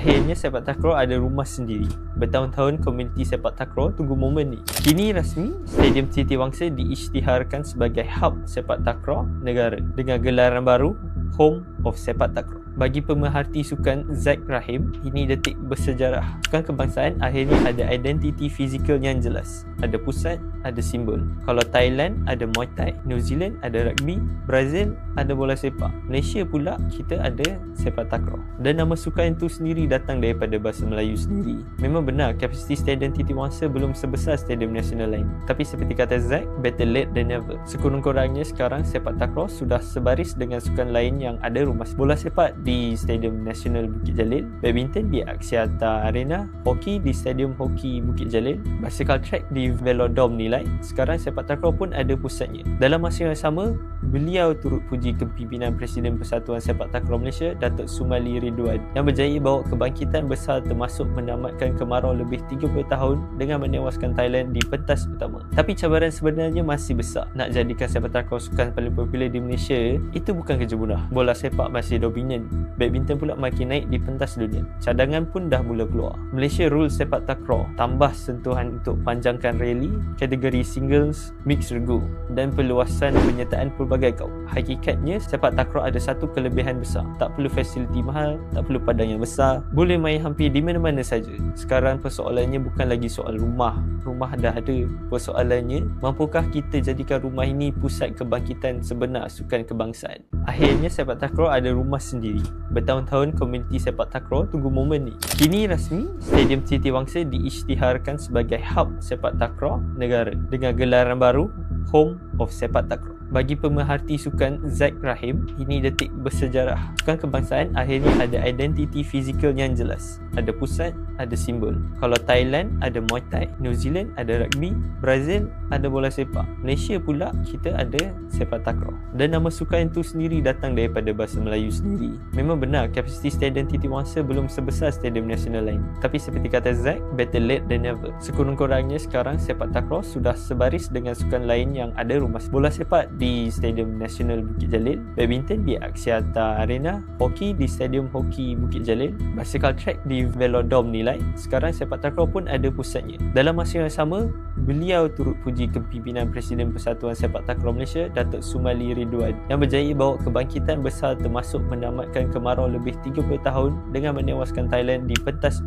Akhirnya sepak takraw ada rumah sendiri. Bertahun-tahun komuniti sepak takraw tunggu momen ni. Kini rasmi, Stadium Setiawangsa diisytiharkan sebagai hub sepak takraw negara dengan gelaran baru Home of Sepak Takraw. Bagi pemerhati sukan Zack Rahim, ini detik bersejarah. Sukan kebangsaan akhirnya ada identiti fizikal yang jelas. Ada pusat, ada simbol. Kalau Thailand ada Muay Thai, New Zealand ada rugby, Brazil ada bola sepak. Malaysia pula kita ada sepak takraw. Dan nama sukan itu sendiri datang daripada bahasa Melayu sendiri. Memang benar kapasiti Stadium Setiawangsa belum sebesar stadium nasional lain. Tapi seperti kata Zack, better late than never. Sekurang-kurangnya sekarang sepak takraw sudah sebaris dengan sukan lain yang ada rumah. Bola sepak di Stadium Nasional Bukit Jalil, badminton di Axiata Arena, hoki di Stadium Hoki Bukit Jalil, basikal track di Velodrome Nilai. Sekarang sepak takraw pun ada pusatnya. Dalam masa yang sama, beliau turut puji kepimpinan Presiden Persatuan Sepak Takraw Malaysia, Datuk Sumali Ridwan, yang berjaya bawa kebangkitan besar termasuk menamatkan kemarau lebih 30 tahun dengan menewaskan Thailand di pentas utama. Tapi cabaran sebenarnya masih besar. Nak jadikan sepak takraw sukan paling popular di Malaysia, itu bukan kerja mudah. Bola sepak masih dominan, badminton pula makin naik di pentas dunia. Cadangan pun dah mula keluar. Malaysia rule sepak takraw, tambah sentuhan untuk panjangkan rally, kategori singles, mixed regu dan perluasan penyertaan pelbagai kaum. Hakikatnya sepak takraw ada satu kelebihan besar. Tak perlu fasiliti mahal, tak perlu padang yang besar, boleh main hampir di mana-mana saja. Sekarang persoalannya bukan lagi soal rumah. Rumah dah ada. Persoalannya, mampukah kita jadikan rumah ini pusat kebangkitan sebenar sukan kebangsaan? Akhirnya sepak takraw ada rumah sendiri. Bertahun-tahun komuniti sepak takraw tunggu momen ni. Kini rasmi, Stadium Setiawangsa diisytiharkan sebagai hub sepak takraw negara dengan gelaran baru Home of Sepak Takraw. Bagi pemerhati sukan Zack Rahim, ini detik bersejarah. Sukan kebangsaan akhirnya ada identiti fizikal yang jelas. Ada pusat, ada simbol. Kalau Thailand ada Muay Thai, New Zealand ada rugby, Brazil ada bola sepak. Malaysia pula kita ada sepak takraw. Dan nama sukan itu sendiri datang daripada bahasa Melayu sendiri. Memang benar kapasiti Stadium Setiawangsa belum sebesar stadium nasional lain. Tapi seperti kata Zack, better late than never. Sekurang-kurangnya sekarang sepak takraw sudah sebaris dengan sukan lain yang ada rumah. Bola sepak di Stadium Nasional Bukit Jalil, badminton di Axiata Arena, hoki di Stadium Hoki Bukit Jalil, basikal track di Velodrome Nilai. Sekarang sepak takraw pun ada pusatnya. Dalam masa yang sama, beliau turut puji kepimpinan Presiden Persatuan Sepak Takraw Malaysia, Datuk Sumali Ridwan, yang berjaya bawa kebangkitan besar termasuk menamatkan kemarau lebih 30 tahun dengan menewaskan Thailand di pentas utama.